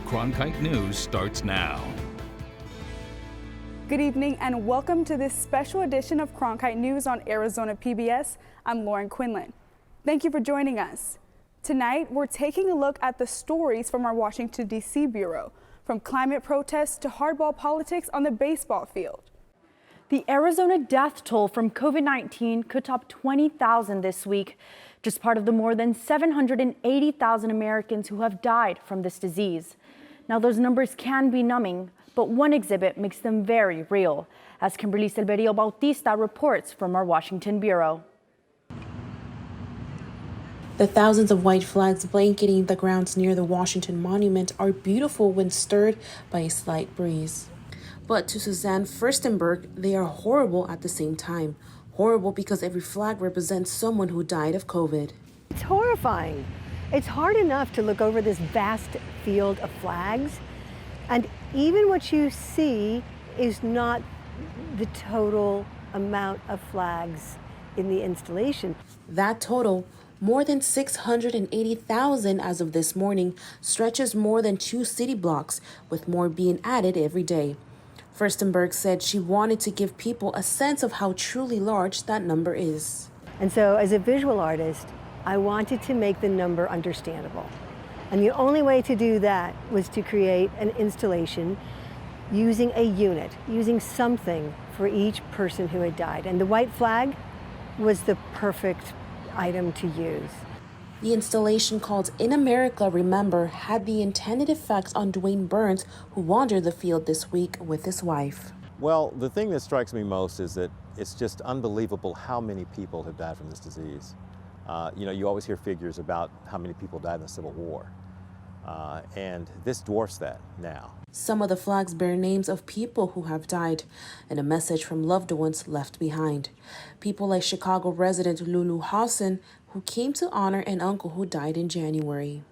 Cronkite News starts now. Good evening and welcome to this special edition of Cronkite News on Arizona PBS. I'm Lauren Quinlan. Thank you for joining us. Tonight, we're taking a look at the stories from our Washington, D.C. bureau, from climate protests to hardball politics on the baseball field. The Arizona death toll from COVID-19 could top 20,000 this week, just part of the more than 780,000 Americans who have died from this disease. Now, those numbers can be numbing, but one exhibit makes them very real, as Kimberly Silverio Bautista reports from our Washington bureau. The thousands of white flags blanketing the grounds near the Washington Monument are beautiful when stirred by a slight breeze. But to Suzanne Furstenberg, they are horrible at the same time. Horrible because every flag represents someone who died of COVID. It's horrifying. It's hard enough to look over this vast field of flags, and even what you see is not the total amount of flags in the installation. That total, more than 680,000 as of this morning, stretches more than 2 city blocks, with more being added every day. Furstenberg said she wanted to give people a sense of how truly large that number is. And so as a visual artist, I wanted to make the number understandable. And the only way to do that was to create an installation using a unit, using something for each person who had died. And the white flag was the perfect item to use. The installation, called In America Remember, had the intended effect on Dwayne Burns, who wandered the field this week with his wife. Well, the thing that strikes me most is that it's just unbelievable how many people have died from this disease. You always hear figures about how many people died in the Civil War, and this dwarfs that now. Some of the flags bear names of people who have died and a message from loved ones left behind. People like Chicago resident Lulu Hausen, who came to honor an uncle who died in January.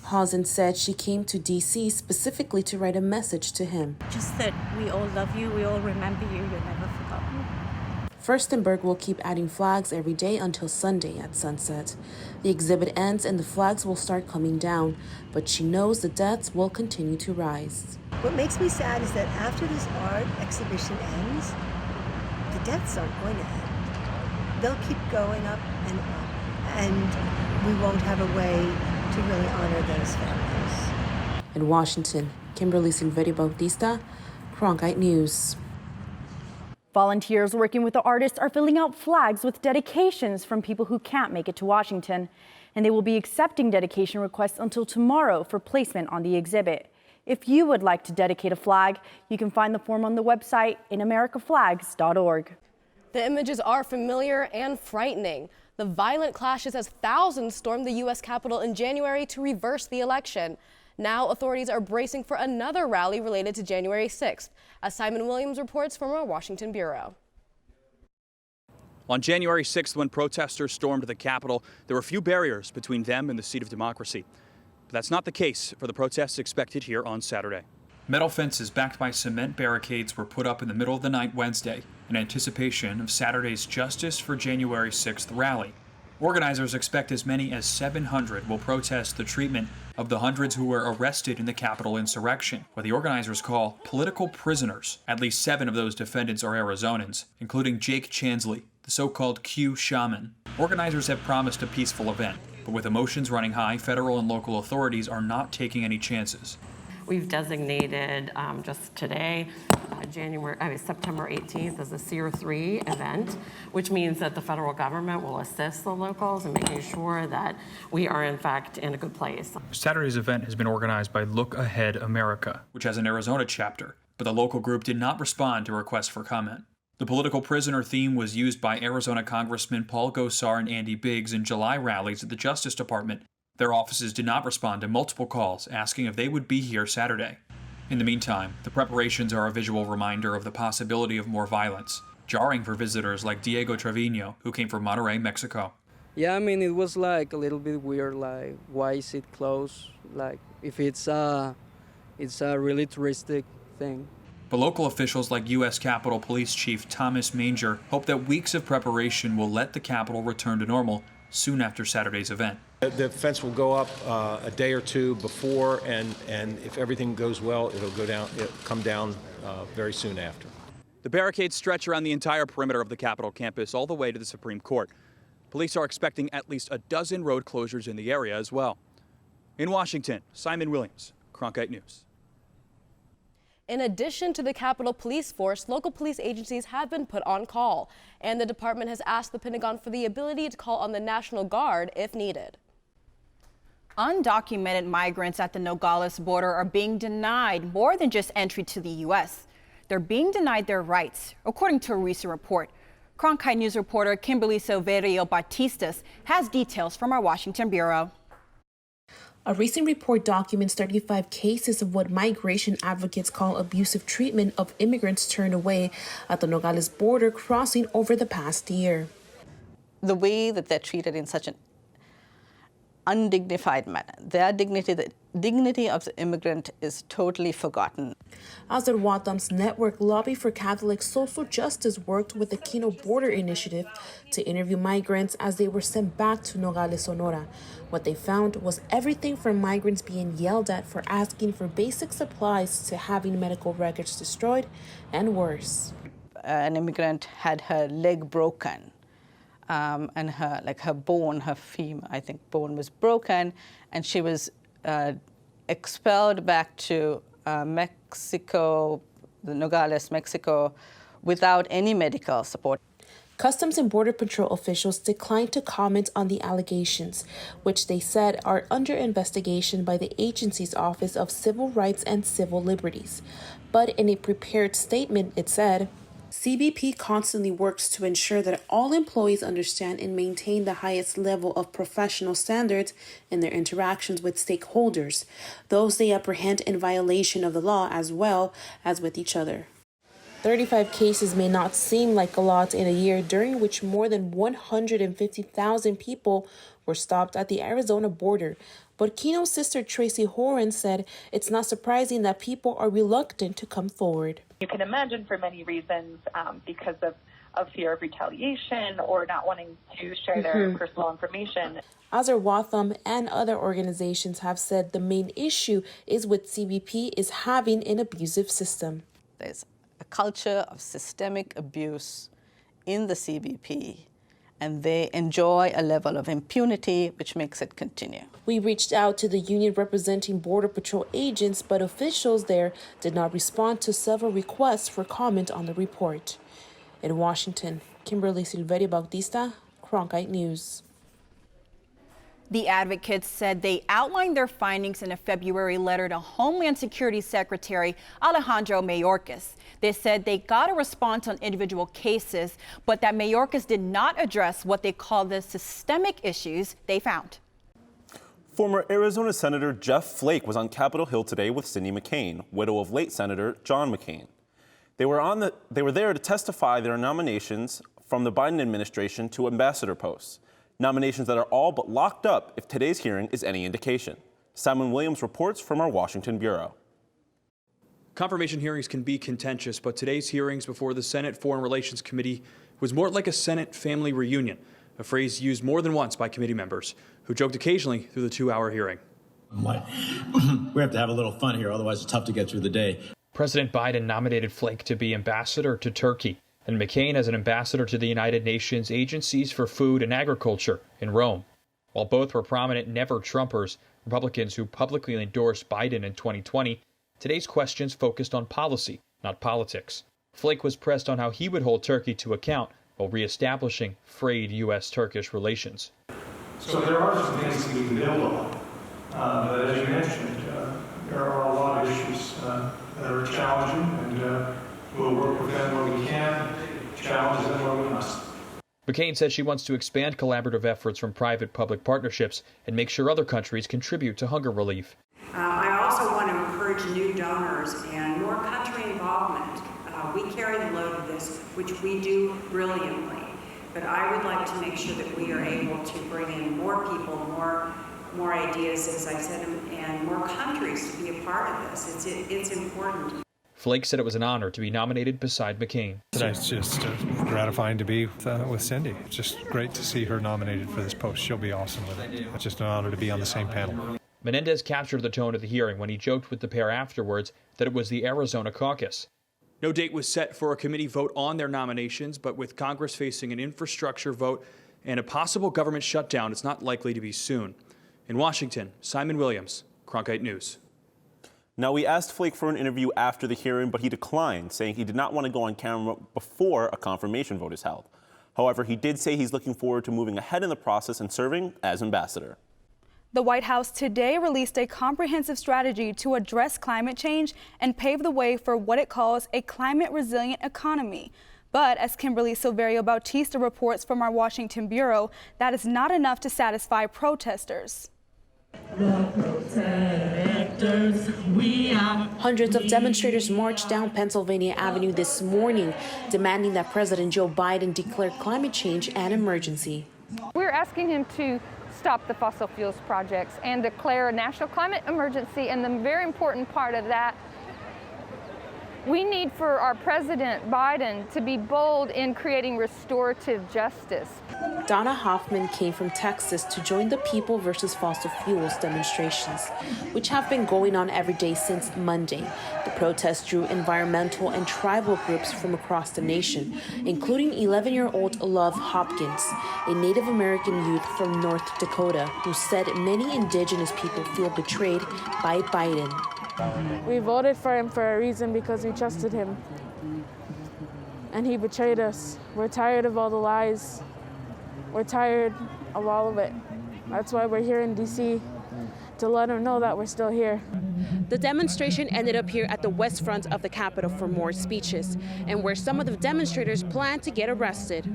Hausen said she came to D.C. specifically to write a message to him. Just that we all love you, we all remember you, you're never forgotten. Furstenberg will keep adding flags every day until Sunday at sunset. The exhibit ends and the flags will start coming down, but she knows the deaths will continue to rise. What makes me sad is that after this art exhibition ends, the deaths aren't going to end. They'll keep going up, and we won't have a way to really honor those families. In Washington, Kimberly Silverio Bautista, Cronkite News. Volunteers working with the artists are filling out flags with dedications from people who can't make it to Washington, and they will be accepting dedication requests until tomorrow for placement on the exhibit. If you would like to dedicate a flag, you can find the form on the website inamericaflags.org. The images are familiar and frightening. The violent clashes as thousands stormed the U.S. Capitol in January to reverse the election. Now authorities are bracing for another rally related to January 6th, as Simon Williams reports from our Washington bureau. On January 6th, when protesters stormed the Capitol, there were few barriers between them and the seat of democracy. But that's not the case for the protests expected here on Saturday. Metal fences backed by cement barricades were put up in the middle of the night Wednesday in anticipation of Saturday's Justice for January 6th rally. Organizers expect as many as 700 will protest the treatment of the hundreds who were arrested in the Capitol insurrection, what the organizers call political prisoners. At least 7 of those defendants are Arizonans, including Jake Chansley, the so-called Q shaman. Organizers have promised a peaceful event, but with emotions running high, federal and local authorities are not taking any chances. We've designated just today, September 18th as a SEER 3 event, which means that the federal government will assist the locals in making sure that we are in fact in a good place. Saturday's event has been organized by Look Ahead America, which has an Arizona chapter, but the local group did not respond to requests for comment. The political prisoner theme was used by Arizona Congressman Paul Gosar and Andy Biggs in July rallies at the Justice Department. Their offices did not respond to multiple calls asking if they would be here Saturday. In the meantime, the preparations are a visual reminder of the possibility of more violence, jarring for visitors like Diego Trevino, who came from Monterrey, Mexico. Yeah, I mean, it was like a little bit weird, like, why is it closed? Like, if it's a really touristic thing. But local officials like U.S. Capitol Police Chief Thomas Manger hope that weeks of preparation will let the Capitol return to normal soon after Saturday's event. The fence will go up a day or two before, and if everything goes well, it'll come down very soon after. The barricades stretch around the entire perimeter of the Capitol campus all the way to the Supreme Court. Police are expecting at least a dozen road closures in the area as well. In Washington, Simon Williams, Cronkite News. In addition to the Capitol Police Force, local police agencies have been put on call, and the department has asked the Pentagon for the ability to call on the National Guard if needed. Undocumented migrants at the Nogales border are being denied more than just entry to the U.S. They're being denied their rights, according to a recent report. Cronkite News reporter Kimberly Silverio Batistas has details from our Washington bureau. A recent report documents 35 cases of what migration advocates call abusive treatment of immigrants turned away at the Nogales border crossing over the past year. The way that they're treated in such an undignified manner, their dignity, the dignity of the immigrant is totally forgotten. Azar Watam's network Lobby for Catholic Social Justice worked with the Kino Border Initiative to interview migrants as they were sent back to Nogales, Sonora. What they found was everything from migrants being yelled at for asking for basic supplies to having medical records destroyed and worse. An immigrant had her leg broken. And her bone, her femur, I think, bone was broken, and she was expelled back to Mexico, the Nogales, Mexico, without any medical support. Customs and Border Patrol officials declined to comment on the allegations, which they said are under investigation by the agency's Office of Civil Rights and Civil Liberties. But in a prepared statement, it said, CBP constantly works to ensure that all employees understand and maintain the highest level of professional standards in their interactions with stakeholders, those they apprehend in violation of the law as well as with each other. 35 cases may not seem like a lot in a year during which more than 150,000 people were stopped at the Arizona border. But Kino's sister Tracy Horan said it's not surprising that people are reluctant to come forward. You can imagine for many reasons, because of fear of retaliation or not wanting to share their personal information. Azar Watham and other organizations have said the main issue is with CBP is having an abusive system. There's a culture of systemic abuse in the CBP, and they enjoy a level of impunity which makes it continue. We reached out to the union representing Border Patrol agents, but officials there did not respond to several requests for comment on the report. In Washington, Kimberly Silverio Bautista, Cronkite News. The advocates said they outlined their findings in a February letter to Homeland Security Secretary Alejandro Mayorkas. They said they got a response on individual cases, but that Mayorkas did not address what they call the systemic issues they found. Former Arizona Senator Jeff Flake was on Capitol Hill today with Cindy McCain, widow of late Senator John McCain. They were there to testify their nominations from the Biden administration to ambassador posts. Nominations that are all but locked up if today's hearing is any indication. Simon Williams reports from our Washington bureau. Confirmation hearings can be contentious, but today's hearings before the Senate Foreign Relations Committee was more like a Senate family reunion, a phrase used more than once by committee members, who joked occasionally through the 2-hour hearing. We have to have a little fun here, otherwise it's tough to get through the day. President Biden nominated Flake to be ambassador to Turkey, and McCain as an ambassador to the United Nations Agencies for Food and Agriculture in Rome. While both were prominent never-Trumpers, Republicans who publicly endorsed Biden in 2020, today's questions focused on policy, not politics. Flake was pressed on how he would hold Turkey to account while reestablishing frayed U.S.-Turkish relations. So there are some things that we can build on. But as you mentioned, there are a lot of issues that are challenging, and we'll work with them where we can, challenge them where we must. McCain says she wants to expand collaborative efforts from private-public partnerships and make sure other countries contribute to hunger relief. I also want to encourage new donors and more country involvement. We carry the load of this, which we do brilliantly. But I would like to make sure that we are able to bring in more people, more ideas, as I said, and more countries to be a part of this. It's important. Flake said it was an honor to be nominated beside McCain. It's just gratifying to be with Cindy. It's just great to see her nominated for this post. She'll be awesome with it. It's just an honor to be on the same panel. Menendez captured the tone of the hearing when he joked with the pair afterwards that it was the Arizona caucus. No date was set for a committee vote on their nominations, but with Congress facing an infrastructure vote and a possible government shutdown, it's not likely to be soon. In Washington, Simon Williams, Cronkite News. Now, we asked Flake for an interview after the hearing, but he declined, saying he did not want to go on camera before a confirmation vote is held. However, he did say he's looking forward to moving ahead in the process and serving as ambassador. The White House today released a comprehensive strategy to address climate change and pave the way for what it calls a climate-resilient economy. But as Kimberly Silverio Bautista reports from our Washington bureau, that is not enough to satisfy protesters. Hundreds of demonstrators marched down Pennsylvania Avenue this morning, demanding that President Joe Biden declare climate change an emergency. We're asking him to stop the fossil fuels projects and declare a national climate emergency. And the very important part of that, we need for our President Biden to be bold in creating restorative justice. Donna Hoffman came from Texas to join the People versus Fossil Fuels demonstrations, which have been going on every day since Monday. The protests drew environmental and tribal groups from across the nation, including 11-year-old Love Hopkins, a Native American youth from North Dakota, who said many indigenous people feel betrayed by Biden. We voted for him for a reason, because we trusted him. And he betrayed us. We're tired of all the lies. We're tired of all of it. That's why we're here in D.C., to let him know that we're still here. The demonstration ended up here at the west front of the Capitol for more speeches, and where some of the demonstrators plan to get arrested.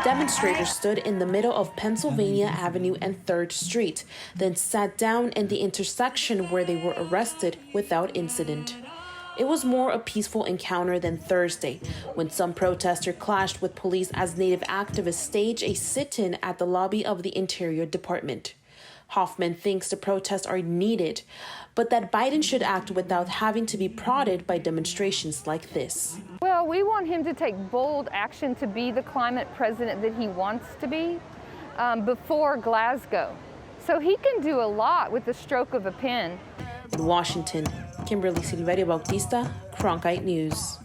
Demonstrators stood in the middle of Pennsylvania Avenue and 3rd Street, then sat down in the intersection where they were arrested without incident. It was more a peaceful encounter than Thursday, when some protesters clashed with police as Native activists staged a sit-in at the lobby of the Interior Department. Hoffman thinks the protests are needed, but that Biden should act without having to be prodded by demonstrations like this. Well, we want him to take bold action to be the climate president that he wants to be before Glasgow. So he can do a lot with the stroke of a pen. In Washington, Kimberly Silverio Bautista, Cronkite News.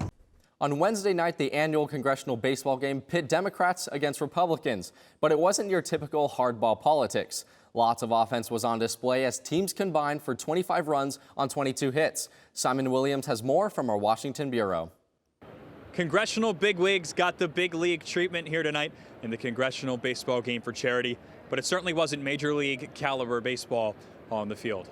On Wednesday night, the annual congressional baseball game pit Democrats against Republicans, but it wasn't your typical hardball politics. Lots of offense was on display as teams combined for 25 runs on 22 hits. Simon Williams has more from our Washington bureau. Congressional bigwigs got the big league treatment here tonight in the congressional baseball game for charity, but it certainly wasn't major league caliber baseball on the field.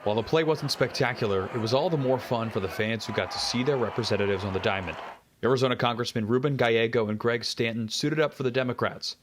While the play wasn't spectacular, it was all the more fun for the fans who got to see their representatives on the diamond. Arizona Congressman Ruben Gallego and Greg Stanton suited up for the Democrats.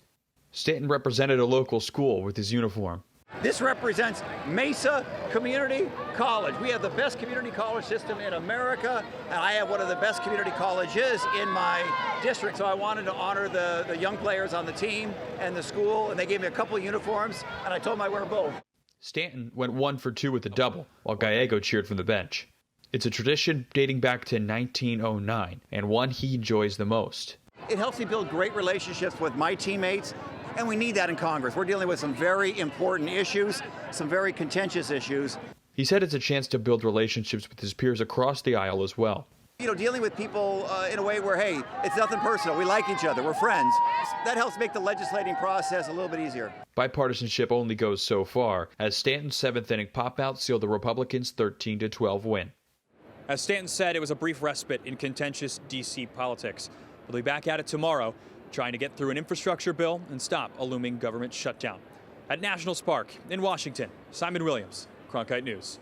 Stanton represented a local school with his uniform. This represents Mesa Community College. We have the best community college system in America, and I have one of the best community colleges in my district. So I wanted to honor the young players on the team and the school, and they gave me a couple of uniforms, and I told them I wear both. Stanton went 1 for 2 with the double, while Gallego cheered from the bench. It's a tradition dating back to 1909, and one he enjoys the most. It helps me build great relationships with my teammates, and we need that in Congress. We're dealing with some very important issues, some very contentious issues. He said it's a chance to build relationships with his peers across the aisle as well. You know, dealing with people in a way where, hey, it's nothing personal. We like each other. We're friends. That helps make the legislating process a little bit easier. Bipartisanship only goes so far, as Stanton's 7th-inning pop-out sealed the Republicans' 13-12 win. As Stanton said, it was a brief respite in contentious D.C. politics. We'll be back at it tomorrow, trying to get through an infrastructure bill and stop a looming government shutdown. At National Spark in Washington, Simon Williams, Cronkite News.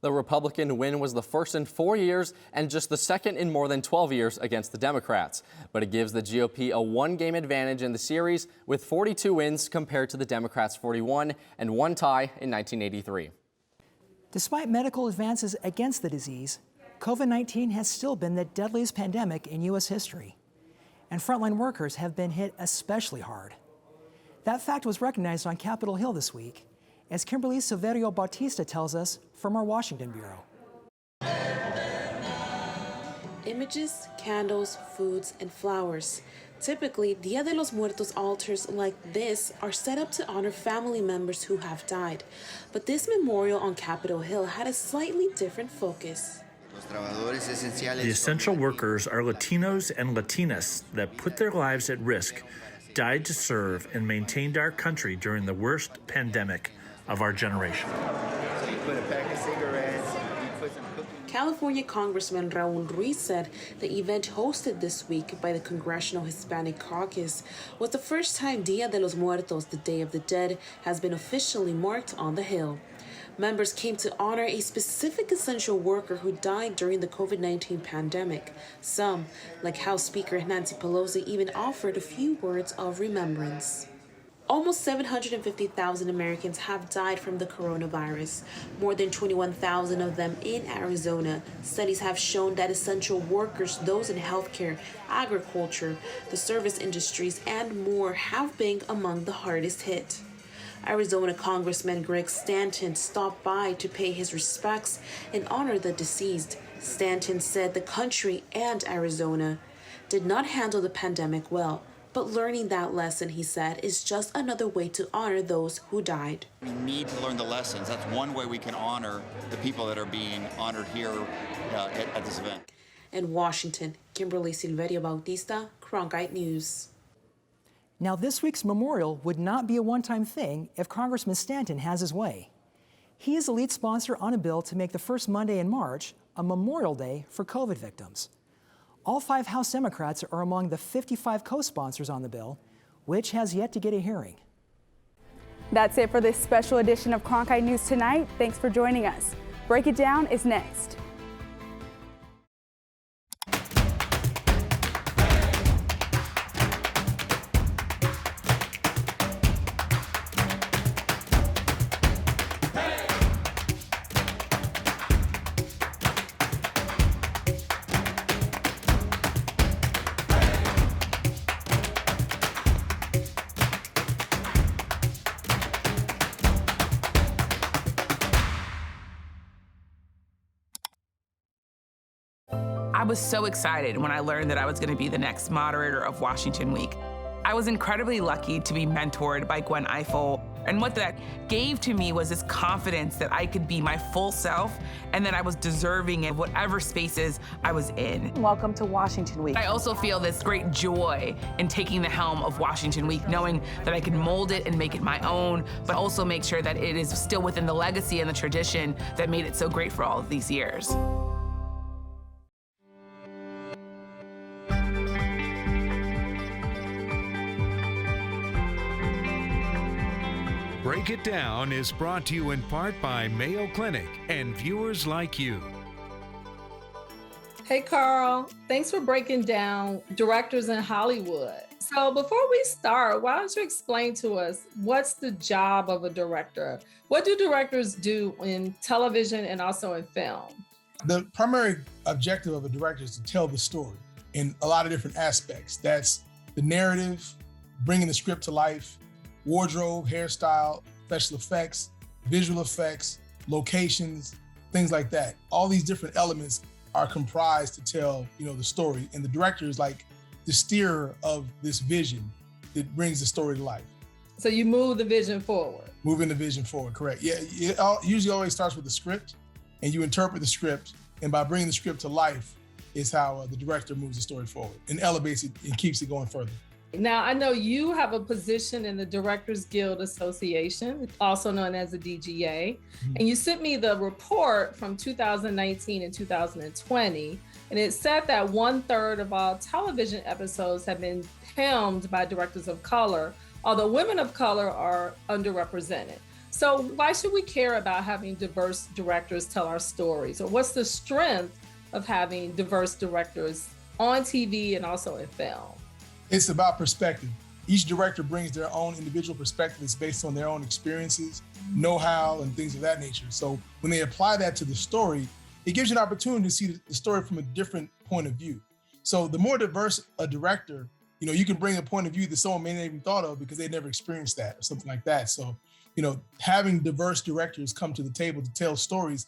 The Republican win was the first in 4 years and just the second in more than 12 years against the Democrats. But it gives the GOP a one-game advantage in the series with 42 wins compared to the Democrats' 41 and one tie in 1983. Despite medical advances against the disease, COVID-19 has still been the deadliest pandemic in U.S. history. And frontline workers have been hit especially hard. That fact was recognized on Capitol Hill this week as Kimberly Silverio Bautista tells us from our Washington Bureau. Images, candles, foods, and flowers. Typically, Dia de los Muertos altars like this are set up to honor family members who have died. But this memorial on Capitol Hill had a slightly different focus. The essential workers are Latinos and Latinas that put their lives at risk, died to serve, and maintained our country during the worst pandemic of our generation. So you put a pack of cigarettes, you put some cookies. California Congressman Raul Ruiz said the event hosted this week by the Congressional Hispanic Caucus was the first time Dia de los Muertos, the Day of the Dead, has been officially marked on the Hill. Members came to honor a specific essential worker who died during the COVID-19 pandemic. Some, like House Speaker Nancy Pelosi, even offered a few words of remembrance. Almost 750,000 Americans have died from the coronavirus, more than 21,000 of them in Arizona. Studies have shown that essential workers, those in healthcare, agriculture, the service industries, and more have been among the hardest hit. Arizona Congressman Greg Stanton stopped by to pay his respects and honor the deceased. Stanton said the country and Arizona did not handle the pandemic well. But learning that lesson, he said, is just another way to honor those who died. We need to learn the lessons. That's one way we can honor the people that are being honored here at this event. In Washington, Kimberly Silverio Bautista, Cronkite News. Now, this week's memorial would not be a one-time thing if Congressman Stanton has his way. He is the lead sponsor on a bill to make the first Monday in March a Memorial Day for COVID victims. All 5 House Democrats are among the 55 co-sponsors on the bill, which has yet to get a hearing. That's it for this special edition of Cronkite News tonight. Thanks for joining us. Break It Down is next. I was so excited when I learned that I was going to be the next moderator of Washington Week. I was incredibly lucky to be mentored by Gwen Ifill, and what that gave to me was this confidence that I could be my full self and that I was deserving of whatever spaces I was in. Welcome to Washington Week. I also feel this great joy in taking the helm of Washington Week, knowing that I can mold it and make it my own, but also make sure that it is still within the legacy and the tradition that made it so great for all of these years. Break It Down is brought to you in part by Mayo Clinic and viewers like you. Hey, Carl. Thanks for breaking down directors in Hollywood. So before we start, why don't you explain to us what's the job of a director? What do directors do in television and also in film? The primary objective of a director is to tell the story in a lot of different aspects. That's the narrative, bringing the script to life, wardrobe, hairstyle, special effects, visual effects, locations, things like that. All these different elements are comprised to tell, the story. And the director is like the steerer of this vision that brings the story to life. So you move the vision forward. Moving the vision forward, correct. Yeah, it usually always starts with the script, and you interpret the script, and by bringing the script to life is how the director moves the story forward and elevates it and keeps it going further. Now, I know you have a position in the Directors Guild Association, also known as the DGA, and you sent me the report from 2019 and 2020, and it said that 1/3 of all television episodes have been helmed by directors of color, although women of color are underrepresented. So why should we care about having diverse directors tell our stories? Or what's the strength of having diverse directors on TV and also in film? It's about perspective. Each director brings their own individual perspective. It's based on their own experiences, know-how, and things of that nature. So when they apply that to the story, it gives you an opportunity to see the story from a different point of view. So the more diverse a director, you can bring a point of view that someone may not even thought of because they never experienced that or something like that. So having diverse directors come to the table to tell stories,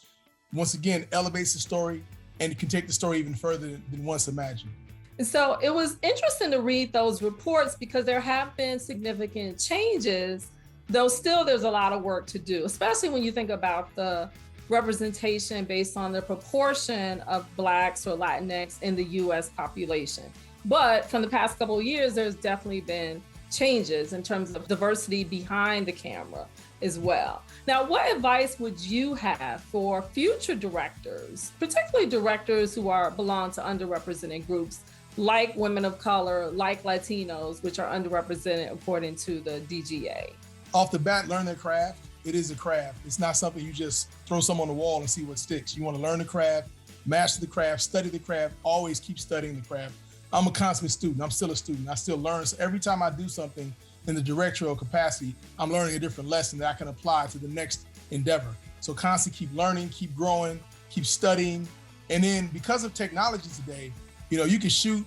once again, elevates the story and can take the story even further than once imagined. And so it was interesting to read those reports because there have been significant changes, though still there's a lot of work to do, especially when you think about the representation based on the proportion of Blacks or Latinx in the US population. But from the past couple of years, there's definitely been changes in terms of diversity behind the camera as well. Now, what advice would you have for future directors, particularly directors who belong to underrepresented groups like women of color, like Latinos, which are underrepresented according to the DGA? Off the bat, learn their craft. It is a craft. It's not something you just throw some on the wall and see what sticks. You want to learn the craft, master the craft, study the craft, always keep studying the craft. I'm a constant student. I'm still a student. I still learn. So every time I do something in the directorial capacity, I'm learning a different lesson that I can apply to the next endeavor. So constantly keep learning, keep growing, keep studying. And then because of technology today, you can shoot,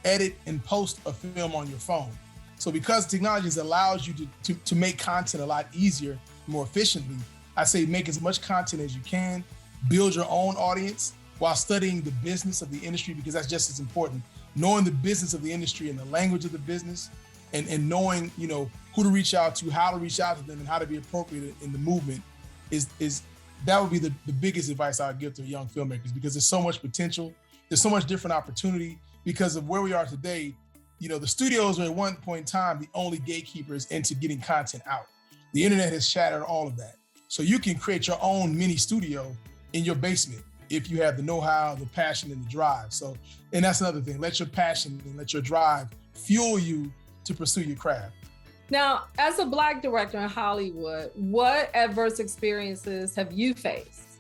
edit, and post a film on your phone. So because technology allows you to make content a lot easier, more efficiently, I say make as much content as you can, build your own audience while studying the business of the industry, because that's just as important. Knowing the business of the industry and the language of the business and knowing, who to reach out to, how to reach out to them, and how to be appropriate in the movement is that would be the biggest advice I would give to young filmmakers, because there's so much potential. There's so much different opportunity because of where we are today. The studios were at one point in time the only gatekeepers into getting content out. The internet has shattered all of that. So you can create your own mini studio in your basement if you have the know-how, the passion, and the drive. And that's another thing. Let your passion and let your drive fuel you to pursue your craft. Now, as a Black director in Hollywood, what adverse experiences have you faced?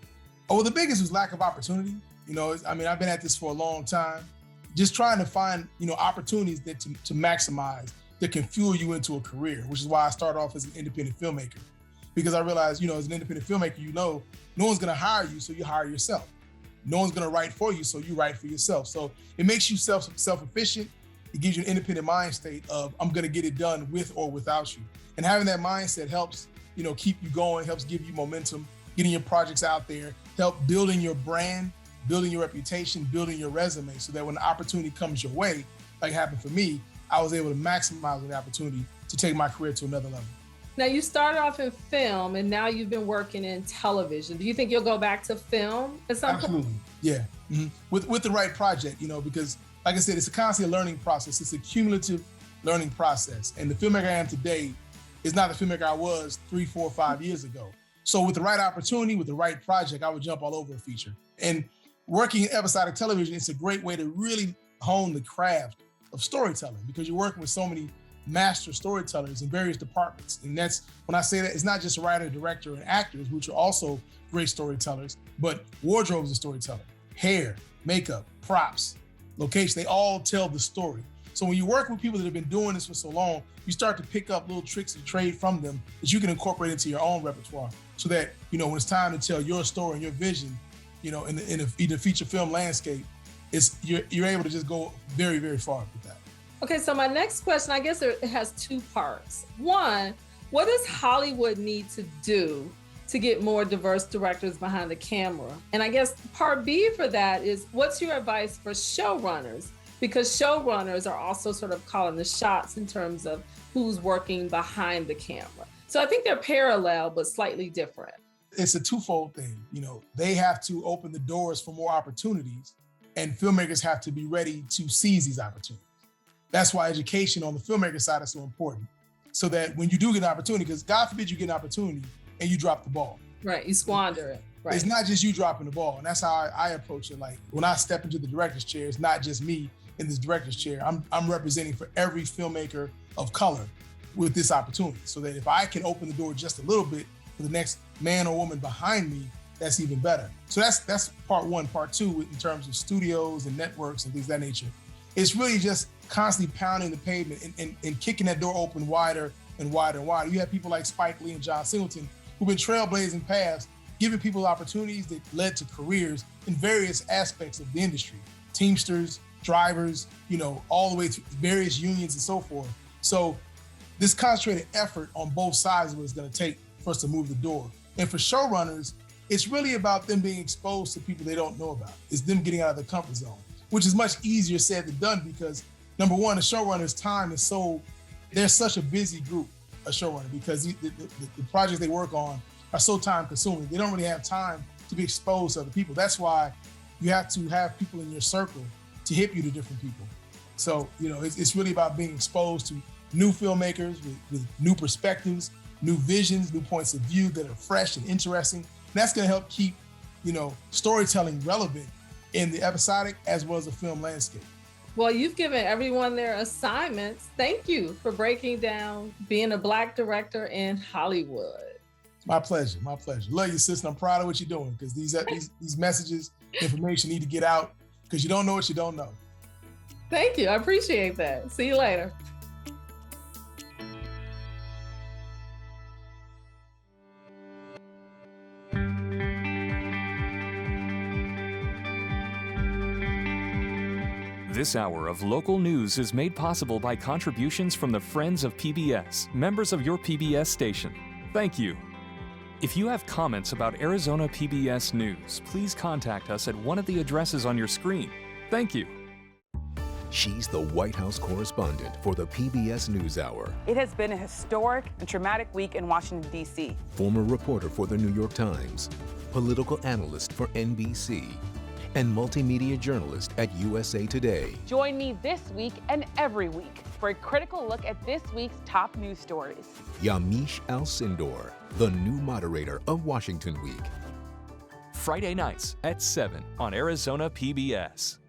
Oh, well, the biggest was lack of opportunity. I've been at this for a long time. Just trying to find, opportunities that to maximize that can fuel you into a career, which is why I started off as an independent filmmaker. Because I realized, as an independent filmmaker, no one's gonna hire you, so you hire yourself. No one's gonna write for you, so you write for yourself. So it makes you self-efficient. It gives you an independent mind state of, I'm gonna get it done with or without you. And having that mindset helps, keep you going, helps give you momentum, getting your projects out there, help building your brand, building your reputation, building your resume, so that when the opportunity comes your way, like happened for me, I was able to maximize the opportunity to take my career to another level. Now, you started off in film and now you've been working in television. Do you think you'll go back to film at some point? Absolutely, yeah. Mm-hmm. With the right project, because like I said, it's a constant learning process. It's a cumulative learning process. And the filmmaker I am today is not the filmmaker I was 3, 4, 5 years ago. So with the right opportunity, with the right project, I would jump all over a feature. And working in episodic television, it's a great way to really hone the craft of storytelling, because you're working with so many master storytellers in various departments. And that's, when I say that, it's not just a writer, director, and actors, which are also great storytellers, but wardrobe is a storyteller. Hair, makeup, props, location, they all tell the story. So when you work with people that have been doing this for so long, you start to pick up little tricks and trade from them that you can incorporate into your own repertoire, so that, when it's time to tell your story and your vision, in the feature film landscape, you're able to just go very, very far with that. Okay, so my next question, I guess it has two parts. One, what does Hollywood need to do to get more diverse directors behind the camera? And I guess part B for that is, what's your advice for showrunners? Because showrunners are also sort of calling the shots in terms of who's working behind the camera. So I think they're parallel, but slightly different. It's a twofold thing. They have to open the doors for more opportunities, and filmmakers have to be ready to seize these opportunities. That's why education on the filmmaker side is so important. So that when you do get an opportunity, because God forbid you get an opportunity and you drop the ball. Right, you squander it. Right. It's not just you dropping the ball. And that's how I approach it. Like, when I step into the director's chair, it's not just me in this director's chair. I'm representing for every filmmaker of color with this opportunity. So that if I can open the door just a little bit for the next man or woman behind me, that's even better. So that's part one. Part two, in terms of studios and networks and things of that nature, it's really just constantly pounding the pavement and kicking that door open wider and wider and wider. You have people like Spike Lee and John Singleton who've been trailblazing paths, giving people opportunities that led to careers in various aspects of the industry. Teamsters, drivers, all the way to various unions and so forth. So this concentrated effort on both sides is what it's gonna take for us to move the door. And for showrunners, it's really about them being exposed to people they don't know about. It's them getting out of their comfort zone, which is much easier said than done because, number one, the showrunner's time is they're such a busy group, a showrunner, because the projects they work on are so time consuming. They don't really have time to be exposed to other people. That's why you have to have people in your circle to hip you to different people. So, it's really about being exposed to new filmmakers with new perspectives, new visions, new points of view that are fresh and interesting. And that's going to help keep, storytelling relevant in the episodic as well as the film landscape. Well, you've given everyone their assignments. Thank you for breaking down being a Black director in Hollywood. My pleasure. Love you, sister. I'm proud of what you're doing because these messages, information need to get out because you don't know what you don't know. Thank you. I appreciate that. See you later. This hour of local news is made possible by contributions from the Friends of PBS, members of your PBS station. Thank you. If you have comments about Arizona PBS News, please contact us at one of the addresses on your screen. Thank you. She's the White House correspondent for the PBS NewsHour. It has been a historic and traumatic week in Washington, D.C. Former reporter for the New York Times, political analyst for NBC, and multimedia journalist at USA Today. Join me this week and every week for a critical look at this week's top news stories. Yamiche Alcindor, the new moderator of Washington Week. Friday nights at 7 on Arizona PBS.